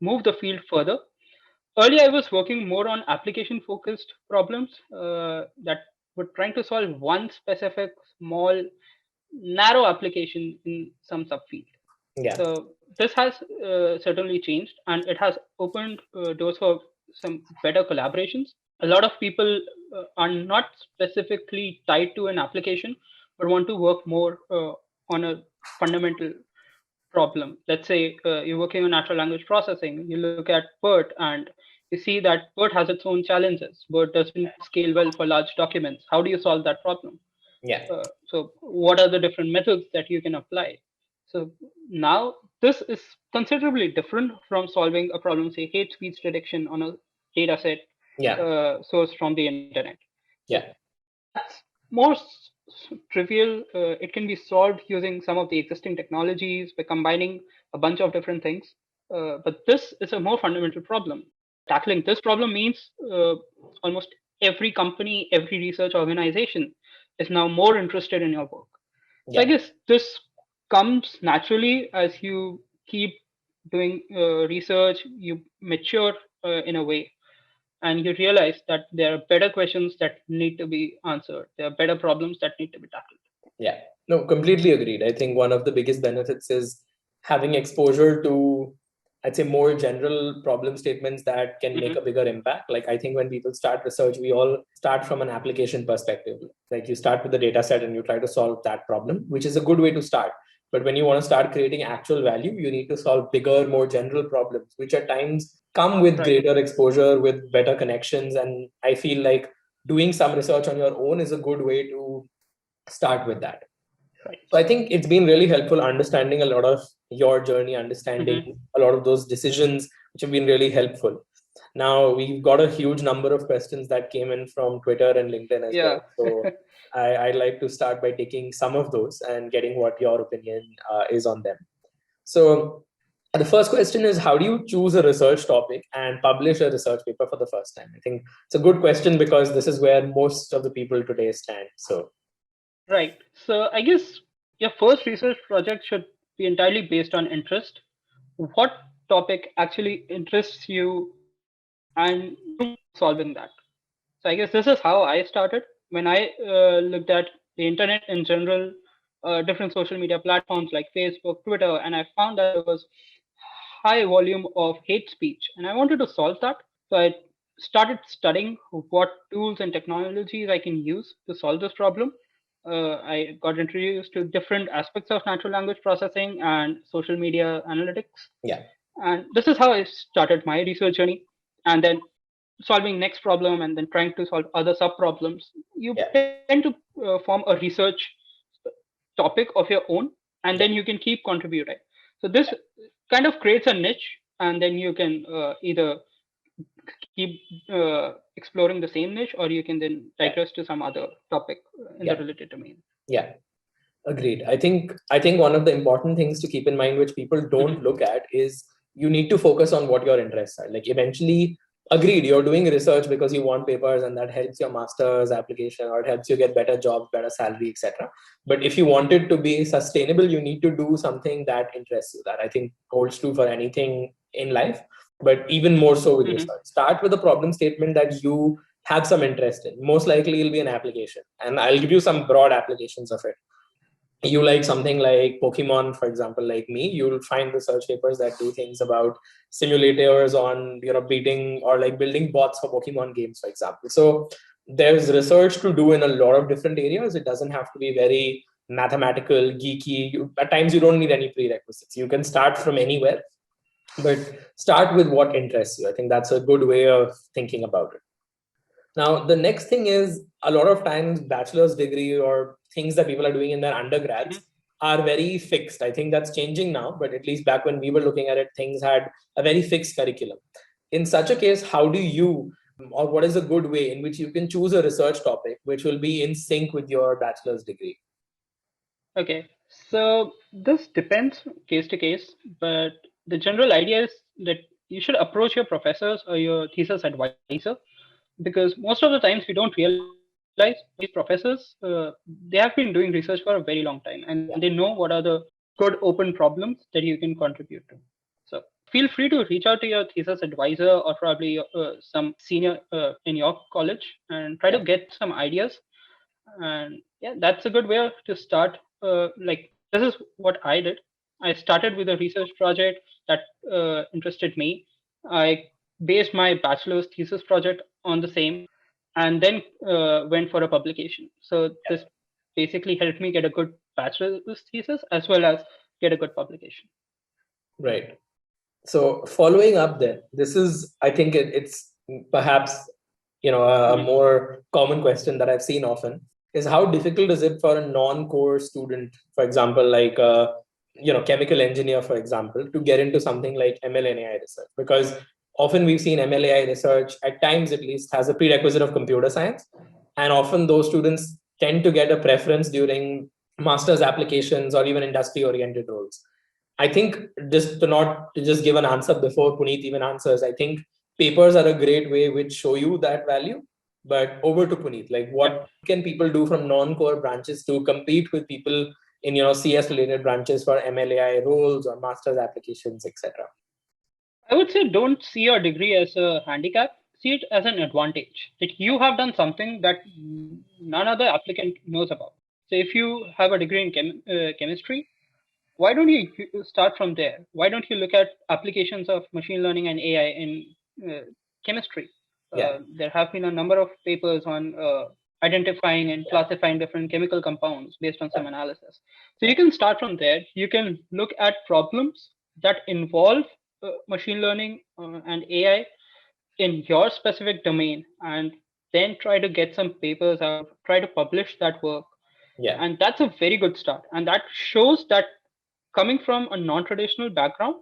Speaker 2: move the field further. Earlier, I was working more on application focused problems that were trying to solve one specific small, narrow application in some subfield.
Speaker 1: Yeah.
Speaker 2: So this has certainly changed, and it has opened doors for some better collaborations. A lot of people are not specifically tied to an application, but want to work more on a fundamental problem. Let's say you're working on natural language processing, you look at BERT and you see that BERT has its own challenges. BERT doesn't scale well for large documents. How do you solve that problem?
Speaker 1: Yeah.
Speaker 2: So what are the different methods that you can apply? So now this is considerably different from solving a problem, say hate speech detection on a data set
Speaker 1: Yeah.
Speaker 2: sourced from the internet. So
Speaker 1: Yeah.
Speaker 2: that's more trivial. It can be solved using some of the existing technologies by combining a bunch of different things. But this is a more fundamental problem. Tackling this problem means almost every company, every research organization is now more interested in your work. So I
Speaker 1: Yeah.
Speaker 2: guess this comes naturally as you keep doing research, you mature in a way, and you realize that there are better questions that need to be answered. There are better problems that need to be tackled.
Speaker 1: Yeah. No, completely agreed. I think one of the biggest benefits is having exposure to, I'd say, more general problem statements that can make a bigger impact. Like, I think when people start research, we all start from an application perspective. Like, you start with the data set and you try to solve that problem, which is a good way to start. But when you want to start creating actual value, you need to solve bigger, more general problems, which at times come with
Speaker 2: Right.
Speaker 1: greater exposure, with better connections. And I feel like doing some research on your own is a good way to start with that.
Speaker 2: Right.
Speaker 1: So I think it's been really helpful understanding a lot of your journey, understanding a lot of those decisions, which have been really helpful. Now we've got a huge number of questions that came in from Twitter and LinkedIn as
Speaker 2: Yeah.
Speaker 1: well. So I'd like to start by taking some of those and getting what your opinion is on them. So the first question is, how do you choose a research topic and publish a research paper for the first time? I think it's a good question because this is where most of the people today stand. So
Speaker 2: Right. So I guess your first research project should be entirely based on interest. What topic actually interests you and you solving that? So I guess this is how I started when I looked at the internet in general, different social media platforms like Facebook, Twitter, and I found that there was high volume of hate speech, and I wanted to solve that. So I started studying what tools and technologies I can use to solve this problem. I got introduced to different aspects of natural language processing and social media analytics,
Speaker 1: yeah,
Speaker 2: and this is how I started my research journey. And then solving next problem and then trying to solve other sub problems, you
Speaker 1: yeah,
Speaker 2: tend to form a research topic of your own, and then
Speaker 1: yeah,
Speaker 2: you can keep contributing. So this kind of creates a niche, and then you can either keep exploring the same niche, or you can then
Speaker 1: yeah,
Speaker 2: digress to some other topic in the
Speaker 1: yeah,
Speaker 2: related domain.
Speaker 1: yeah. Agreed. I think one of the important things to keep in mind, which people don't
Speaker 2: Hmm.
Speaker 1: look at, is you need to focus on what your interests are. Like eventually, agreed, you're doing research because you want papers and that helps your master's application or it helps you get better jobs, better salary, etc. But if you want it to be sustainable, you need to do something that interests you. That I think holds true for anything in life, but even more so with
Speaker 2: Hmm.
Speaker 1: research. Start with a problem statement that you have some interest in. Most likely it'll be an application. And I'll give you some broad applications of it. You like something like Pokemon, for example, like me, you'll find research papers that do things about simulators on, beating or like building bots for Pokemon games, for example. So there's research to do in a lot of different areas. It doesn't have to be very mathematical, geeky. At times, you don't need any prerequisites. You can start from anywhere, but start with what interests you. I think that's a good way of thinking about it. Now, the next thing is a lot of times bachelor's degree or things that people are doing in their undergrads
Speaker 2: Hmm.
Speaker 1: are very fixed. I think that's changing now, but at least back when we were looking at it, things had a very fixed curriculum. In such a case, how do you, or what is a good way in which you can choose a research topic which will be in sync with your bachelor's degree?
Speaker 2: Okay, so this depends case to case, but the general idea is that you should approach your professors or your thesis advisor, because most of the times we don't realize these professors, they have been doing research for a very long time, and they know what are the good open problems that you can contribute to. So feel free to reach out to your thesis advisor or probably some senior in your college and try to
Speaker 1: Yeah.
Speaker 2: get some ideas. And yeah, that's a good way to start. Like, this is what I did. I started with a research project that interested me. I based my bachelor's thesis project on the same, and then went for a publication. So this basically helped me get a good bachelor's thesis as well as get a good publication.
Speaker 1: Right. So following up then, this is, I think it's perhaps, a
Speaker 2: Mhm.
Speaker 1: more common question that I've seen often is how difficult is it for a non-core student, for example, like a, chemical engineer, for example, to get into something like ML and AI research? Because often we've seen ML AI research, at times at least, has a prerequisite of computer science. And often those students tend to get a preference during master's applications or even industry oriented roles. I think just to just give an answer before Puneet even answers, I think papers are a great way which show you that value. But over to Puneet, like
Speaker 2: Yeah.
Speaker 1: what can people do from non-core branches to compete with people in CS related branches for MLAI roles or master's applications, etc.?
Speaker 2: I would say don't see your degree as a handicap. See it as an advantage that you have done something that none other applicant knows about. So if you have a degree in chemistry, why don't you start from there? Why don't you look at applications of machine learning and AI in chemistry?
Speaker 1: Yeah,
Speaker 2: There have been a number of papers on identifying and classifying different chemical compounds based on
Speaker 1: yeah,
Speaker 2: some analysis. So you can start from there. You can look at problems that involve machine learning and AI in your specific domain, and then try to get some papers out, try to publish that work.
Speaker 1: yeah,
Speaker 2: And that's a very good start. And that shows that coming from a non-traditional background,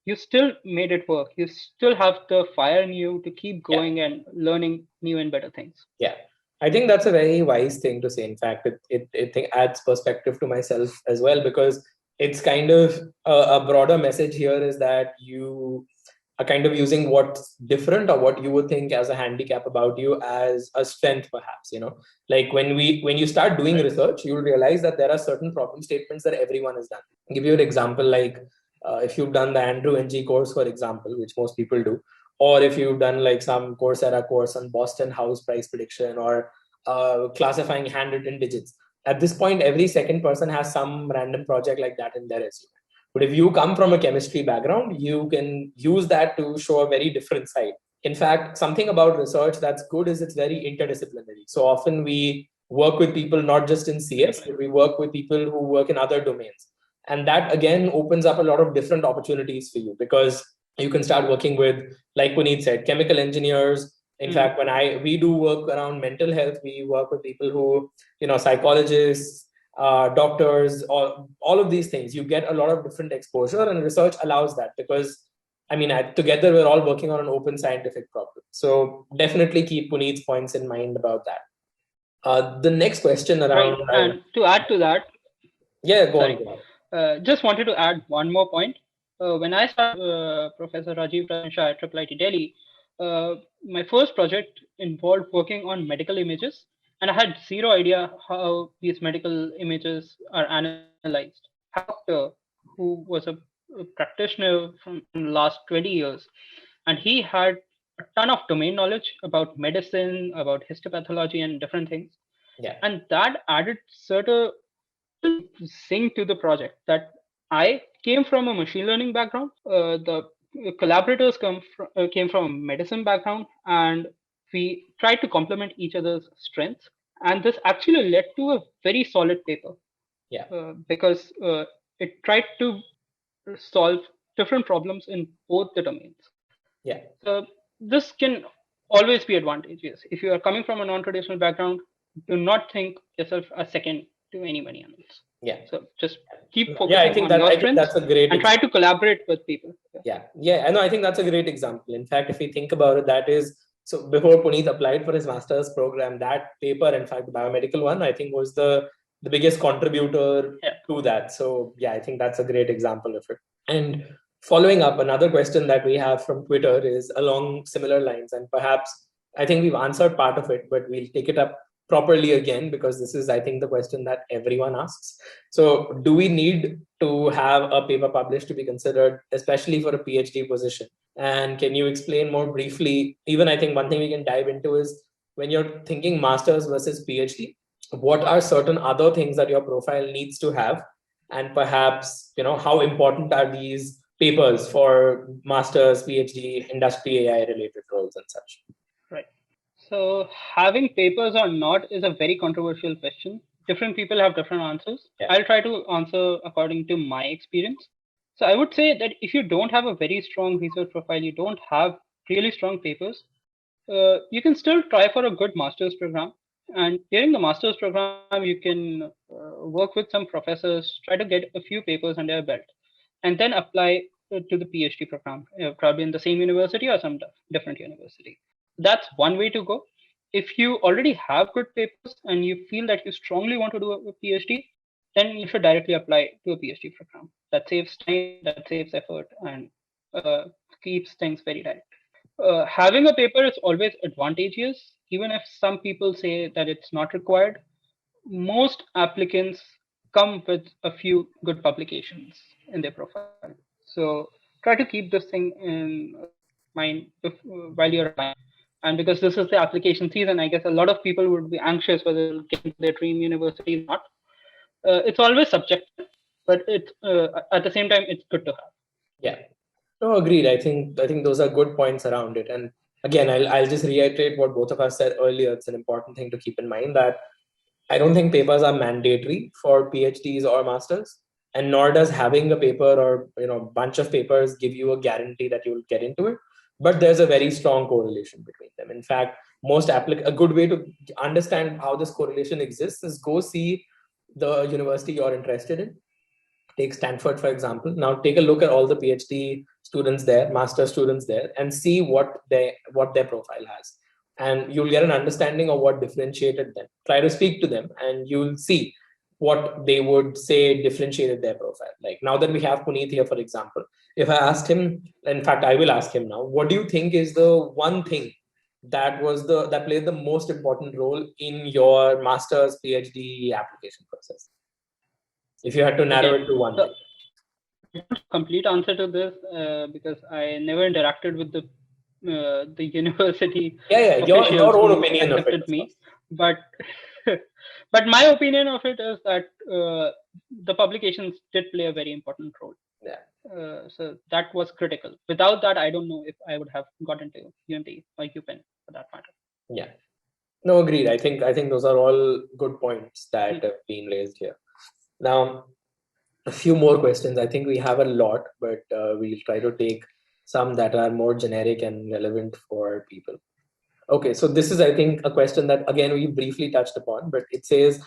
Speaker 2: you still made it work. You still have the fire in you to keep
Speaker 1: yeah.
Speaker 2: going and learning new and better things.
Speaker 1: Yeah, I think that's a very wise thing to say. In fact, it adds perspective to myself as well, because it's kind of a broader message here is that you are kind of using what's different or what you would think as a handicap about you as a strength, perhaps. Like when you start doing research, you'll realize that there are certain problem statements that everyone has done. I'll give you an example, like if you've done the Andrew NG course, for example, which most people do, or if you've done like some Coursera course on Boston house price prediction or classifying handwritten digits. At this point, every second person has some random project like that in their resume. But if you come from a chemistry background, you can use that to show a very different side. In fact, something about research that's good is it's very interdisciplinary. So often we work with people not just in CS, but we work with people who work in other domains. And that again opens up a lot of different opportunities for you, because you can start working with, like Puneet said, chemical engineers. In
Speaker 2: Mm.
Speaker 1: fact, when we do work around mental health, we work with people who, psychologists, doctors, all of these things. You get a lot of different exposure, and research allows that, because together we're all working on an open scientific problem. So definitely keep Puneet's points in mind about that. The next question
Speaker 2: Right.
Speaker 1: around,
Speaker 2: And to add to that,
Speaker 1: yeah, go on,
Speaker 2: sorry,
Speaker 1: go on.
Speaker 2: just wanted to add one more point. When I started Professor Rajiv Ranjan Shah at IIIT Delhi, my first project involved working on medical images, and I had zero idea how these medical images are analyzed. Doctor who was a practitioner from the last 20 years, and he had a ton of domain knowledge about medicine, about histopathology, and different things,
Speaker 1: Yeah,
Speaker 2: and that added certain zing to the project. That I came from a machine learning background. The collaborators came from a medicine background, and we tried to complement each other's strengths. And this actually led to a very solid paper
Speaker 1: yeah,
Speaker 2: because it tried to solve different problems in both the domains.
Speaker 1: yeah,
Speaker 2: So this can always be advantageous. If you are coming from a non-traditional background, do not think yourself a second to anybody else.
Speaker 1: yeah.
Speaker 2: So just keep
Speaker 1: Yeah, I
Speaker 2: focusing
Speaker 1: think
Speaker 2: on
Speaker 1: that
Speaker 2: your
Speaker 1: I think
Speaker 2: strengths
Speaker 1: that's a great
Speaker 2: and try
Speaker 1: example.
Speaker 2: to collaborate with people. Yeah.
Speaker 1: Yeah. I know. I think that's a great example. In fact, if we think about it, that is so. Before Puneet applied for his master's program, that paper, in fact, the biomedical one, I think was the biggest contributor
Speaker 2: Yeah.
Speaker 1: to that. So yeah, I think that's a great example of it. And following up, another question that we have from Twitter is along similar lines, and perhaps I think we've answered part of it, but we'll take it up properly again because this is, I think, the question that everyone asks. So, do we need to have a paper published to be considered, especially for a PhD position? And can you explain more briefly? Even I think one thing we can dive into is when you're thinking masters versus PhD, what are certain other things that your profile needs to have, and perhaps how important are these papers for masters, PhD, industry AI related roles and such?
Speaker 2: Right. So having papers or not is a very controversial question. Different people have different answers.
Speaker 1: Yeah.
Speaker 2: I'll try to answer according to my experience. So I would say that if you don't have a very strong research profile, you don't have really strong papers, you can still try for a good master's program. And during the master's program, you can work with some professors, try to get a few papers under your belt, and then apply to the PhD program, probably in the same university or some different university. That's one way to go. If you already have good papers and you feel that you strongly want to do a PhD, then you should directly apply to a PhD program. That saves time, that saves effort, and uh, keeps things very direct. Having a paper is always advantageous, even if some people say that it's not required. Most applicants come with a few good publications in their profile. So try to keep this thing in mind while you're applying. And because this is the application season, I guess a lot of people would be anxious whether they'll get into their dream university or not. It's always subjective, but at the same time, it's good to have.
Speaker 1: Yeah. No, agreed. I think those are good points around it. And again, I'll just reiterate what both of us said earlier. It's an important thing to keep in mind that I don't think papers are mandatory for PhDs or masters, and nor does having a paper or bunch of papers give you a guarantee that you will get into it. But there's a very strong correlation between them. In fact, a good way to understand how this correlation exists is go see the university you're interested in. Take Stanford, for example. Now take a look at all the PhD students there, master students there, and see what their profile has. And you'll get an understanding of what differentiated them. Try to speak to them and you'll see what they would say differentiated their profile. Like now that we have Puneet here, for example, if I asked him, in fact, I will ask him now, what do you think is the one thing that played the most important role in your master's PhD application process? If you had to narrow
Speaker 2: Okay,
Speaker 1: it to one
Speaker 2: so
Speaker 1: thing.
Speaker 2: I don't have a complete answer to this because I never interacted with the university
Speaker 1: Yeah, your
Speaker 2: officials
Speaker 1: own
Speaker 2: who
Speaker 1: opinion of it,
Speaker 2: accepted
Speaker 1: of
Speaker 2: me,
Speaker 1: course.
Speaker 2: but but my opinion of it is that the publications did play a very important role.
Speaker 1: Yeah.
Speaker 2: So that was critical. Without that, I don't know if I would have got into UMT or UPenn for that matter.
Speaker 1: Yeah. No, agreed. I think those are all good points that have been raised here. Now, a few more questions. I think we have a lot, but we'll try to take some that are more generic and relevant for people. Okay, so this is, I think, a question that again we briefly touched upon, but it says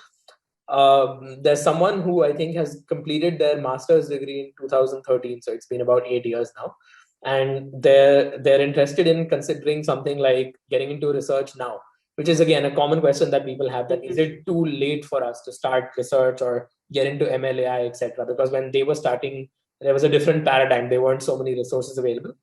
Speaker 1: there's someone who I think has completed their master's degree in 2013, so it's been about 8 years now, and they're interested in considering something like getting into research now, which is again a common question that people have: that is it too late for us to start research or get into MLAI, etc.? Because when they were starting, there was a different paradigm. There weren't so many resources available.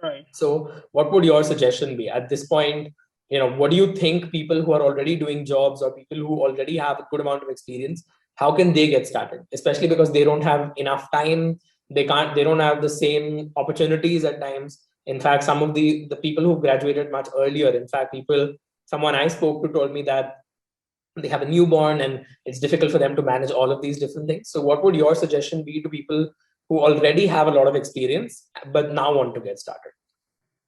Speaker 2: Right.
Speaker 1: So, what would your suggestion be at this point? What do you think people who are already doing jobs or people who already have a good amount of experience, how can they get started? Especially because they don't have enough time, they don't have the same opportunities at times. In fact, some of the people who graduated much earlier, in fact, someone I spoke to told me that they have a newborn and it's difficult for them to manage all of these different things. So, what would your suggestion be to people who already have a lot of experience but now want to get started?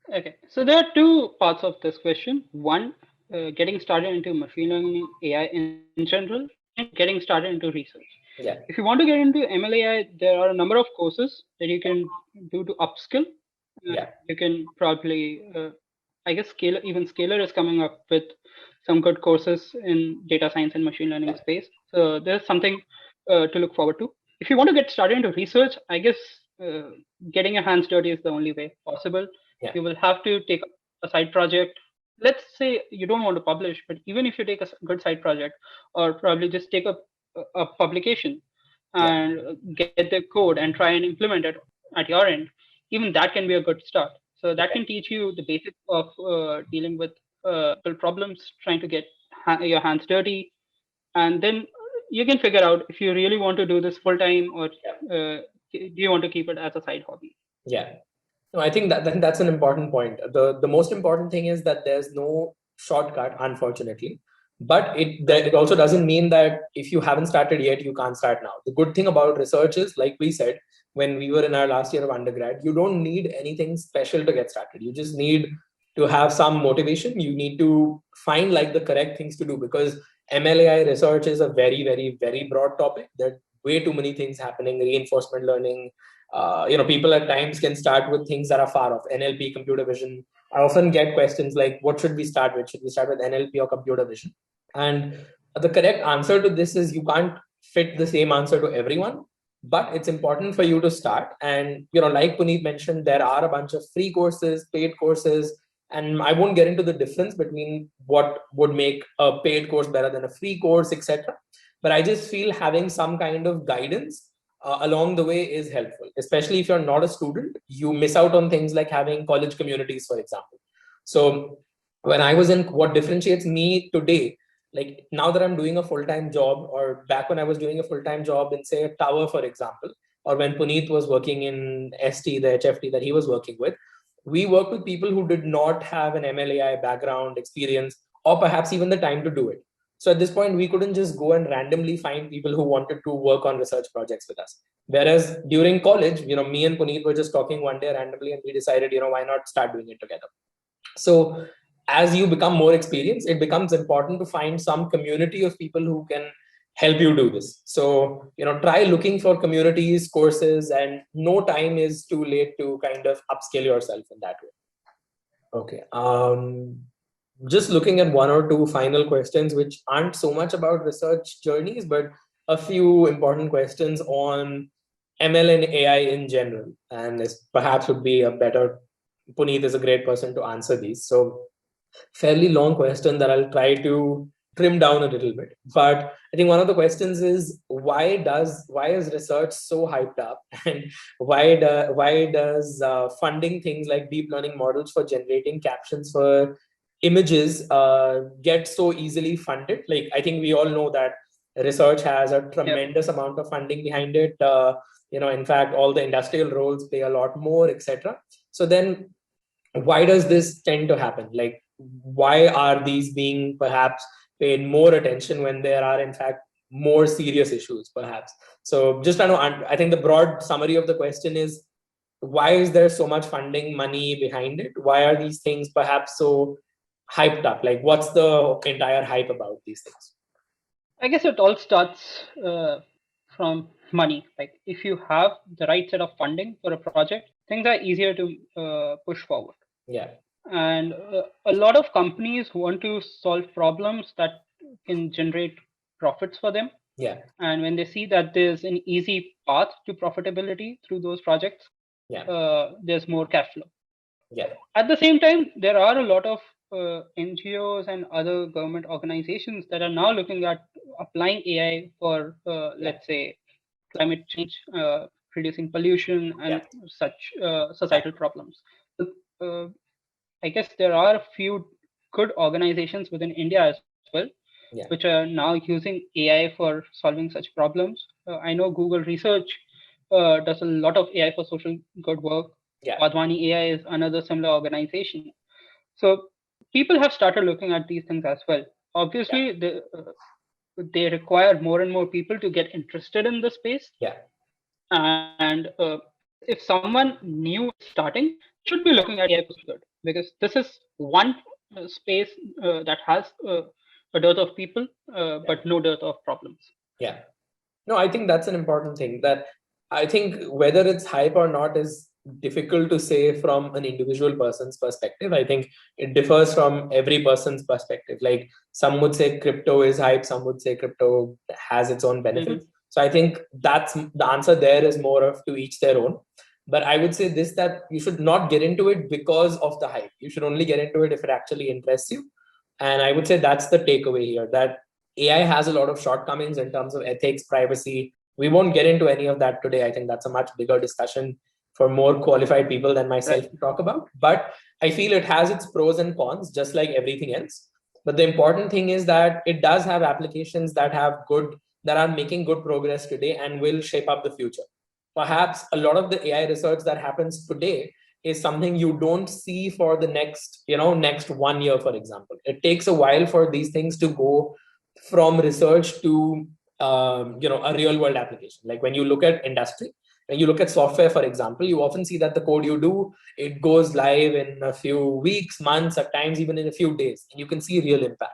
Speaker 2: Okay, so there are two parts of this question. One, getting started into machine learning AI in general. Second, getting started into research.
Speaker 1: Yeah.
Speaker 2: If you want to get into MLAI, there are a number of courses that you can do to upskill.
Speaker 1: Yeah.
Speaker 2: You can probably, I guess, Scalar is coming up with some good courses in data science and machine learning space. So there's something to look forward to. If you want to get started into research, I guess uh, getting your hands dirty is the only way possible.
Speaker 1: Yeah.
Speaker 2: You will have to take a side project. Let's say you don't want to publish, but even if you take a good side project, or probably just take a publication
Speaker 1: Yeah.
Speaker 2: and get the code and try and implement it at your end, even that can be a good start. So that can teach you the basics of dealing with problems, trying to get your hands dirty, and then you can figure out if you really want to do this full time, or do you want to keep it as a side hobby.
Speaker 1: Yeah. No, I think that's an important point. The most important thing is that there's no shortcut, unfortunately. But it also doesn't mean that if you haven't started yet, you can't start now. The good thing about research is, like we said, when we were in our last year of undergrad, you don't need anything special to get started. You just need to have some motivation. You need to find like the correct things to do, because MLAI research is a very, very, very broad topic. There are way too many things happening, reinforcement learning, people at times can start with things that are far off. NLP, computer vision. I often get questions like, what should we start with? Should we start with NLP or computer vision? And the correct answer to this is, you can't fit the same answer to everyone, but it's important for you to start. And, like Puneet mentioned, there are a bunch of free courses, paid courses, and I won't get into the difference between what would make a paid course better than a free course, etc. But I just feel having some kind of guidance along the way is helpful, especially if you're not a student. You miss out on things like having college communities, for example. So when I was in, what differentiates me today, like now that I'm doing a full-time job, or back when I was doing a full-time job in, say, a tower, for example, or when Puneet was working in ST, the HFT that he was working with, we worked with people who did not have an MLAI background experience, or perhaps even the time to do it. So at this point, we couldn't just go and randomly find people who wanted to work on research projects with us. Whereas during college, me and Puneet were just talking one day randomly, and we decided, why not start doing it together? So as you become more experienced, it becomes important to find some community of people who can help you do this. So, try looking for communities, courses, and no time is too late to kind of upskill yourself in that way. Okay. Just looking at one or two final questions, which aren't so much about research journeys, but a few important questions on ML and AI in general. And this perhaps would be a better, Puneet is a great person to answer these. So fairly long question that I'll try to trim down a little bit. But I think one of the questions is, why is research so hyped up, and why does funding things like deep learning models for generating captions for images get so easily funded? Like, I think we all know that research has a tremendous amount of funding behind it. In fact, all the industrial roles pay a lot more, etc. So then, why does this tend to happen? Like, why are these being perhaps paid more attention when there are in fact more serious issues, perhaps? So just I think the broad summary of the question is, why is there so much funding money behind it? Why are these things perhaps so hyped up? Like, what's the entire hype about these things?
Speaker 2: I guess it all starts from money. Like, if you have the right set of funding for a project, things are easier to push forward.
Speaker 1: Yeah.
Speaker 2: And a lot of companies want to solve problems that can generate profits for them.
Speaker 1: Yeah.
Speaker 2: And when they see that there's an easy path to profitability through those projects, there's more cash flow.
Speaker 1: Yeah.
Speaker 2: At the same time, there are a lot of NGOs and other government organizations that are now looking at applying AI for, let's say, climate change, reducing pollution, and such societal problems. I guess there are a few good organizations within India as well, which are now using AI for solving such problems. I know Google Research does a lot of AI for social good work. Padwani AI is another similar organization. So people have started looking at these things as well. Obviously, they require more and more people to get interested in the space. And if someone new is starting, should be looking at AI for good, because this is one space that has a dearth of people, but no dearth of problems.
Speaker 1: Yeah. No, I think that's an important thing. That I think whether it's hype or not is difficult to say from an individual person's perspective. I think it differs from every person's perspective. Like, some would say crypto is hype, some would say crypto has its own benefits. So I think that's the answer there is more of to each their own. But I would say this, that you should not get into it because of the hype. You should only get into it if it actually interests you. And I would say that's the takeaway here, that AI has a lot of shortcomings in terms of ethics, privacy. We won't get into any of that today. I think that's a much bigger discussion for more qualified people than myself to talk about. But I feel it has its pros and cons, just like everything else. But the important thing is that it does have applications that are making good progress today and will shape up the future. Perhaps a lot of the AI research that happens today is something you don't see for the next 1 year, for example. It takes a while for these things to go from research to a real world application. Like when you look at industry, when you look at software, for example, you often see that the code you do, it goes live in a few weeks, months, at times even in a few days, and you can see real impact.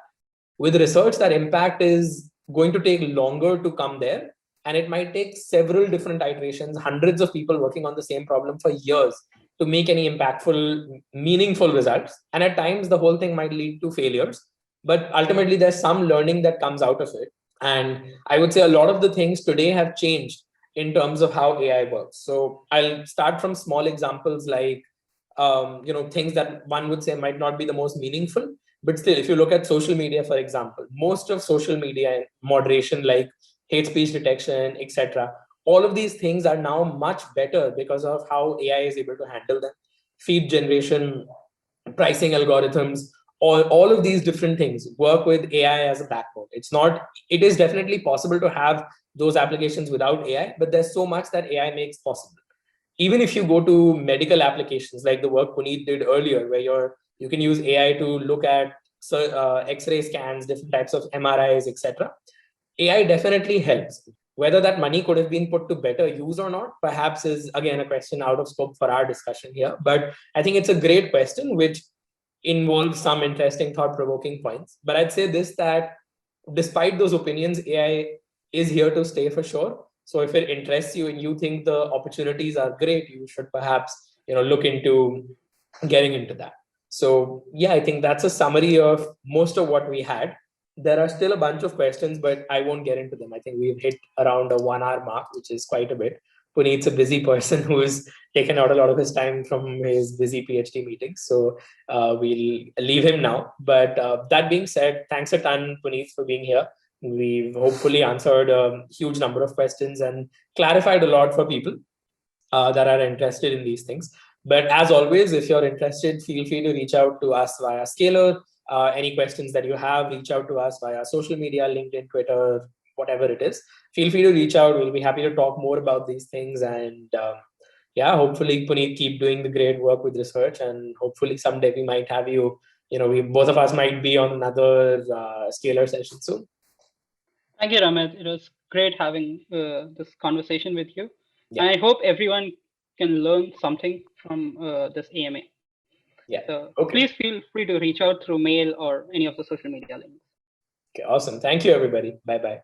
Speaker 1: With research, that impact is going to take longer to come there, and it might take several different iterations, hundreds of people working on the same problem for years to make any impactful, meaningful results. And at times the whole thing might lead to failures, but ultimately there's some learning that comes out of it. And I would say a lot of the things today have changed in terms of how AI works. So I'll start from small examples like things that one would say might not be the most meaningful, but still, if you look at social media, for example, most of social media moderation, like hate speech detection, etc., all of these things are now much better because of how AI is able to handle them. Feed generation, pricing algorithms, all of these different things work with AI as a backbone. It is definitely possible to have those applications without AI, but there's so much that AI makes possible. Even if you go to medical applications like the work Puneet did earlier, where you can use AI to look at X-ray scans, different types of MRIs, etc. AI definitely helps. Whether that money could have been put to better use or not, perhaps is again a question out of scope for our discussion here. But I think it's a great question, which involves some interesting thought-provoking points. But I'd say this, that despite those opinions, AI is here to stay for sure. So if it interests you and you think the opportunities are great, you should perhaps look into getting into that. So yeah, I think that's a summary of most of what we had. There are still a bunch of questions, but I won't get into them. I think we've hit around a 1 hour mark, which is quite a bit. Puneet's a busy person who's taken out a lot of his time from his busy PhD meetings. So we'll leave him now. But that being said, thanks a ton, Puneet, for being here. We've hopefully answered a huge number of questions and clarified a lot for people that are interested in these things. But as always, if you're interested, feel free to reach out to us via Scalar. Any questions that you have, reach out to us via social media, LinkedIn, Twitter, whatever it is. Feel free to reach out. We'll be happy to talk more about these things. And yeah, hopefully, Puneet, keep doing the great work with research. And hopefully someday we might have you, we both of us might be on another Scalar session soon.
Speaker 2: Thank you, Ramit. It was great having this conversation with you.
Speaker 1: Yeah.
Speaker 2: And I hope everyone can learn something from this AMA.
Speaker 1: Yeah.
Speaker 2: So
Speaker 1: okay.
Speaker 2: Please feel free to reach out through mail or any of the social media links.
Speaker 1: Okay, awesome. Thank you, everybody. Bye-bye.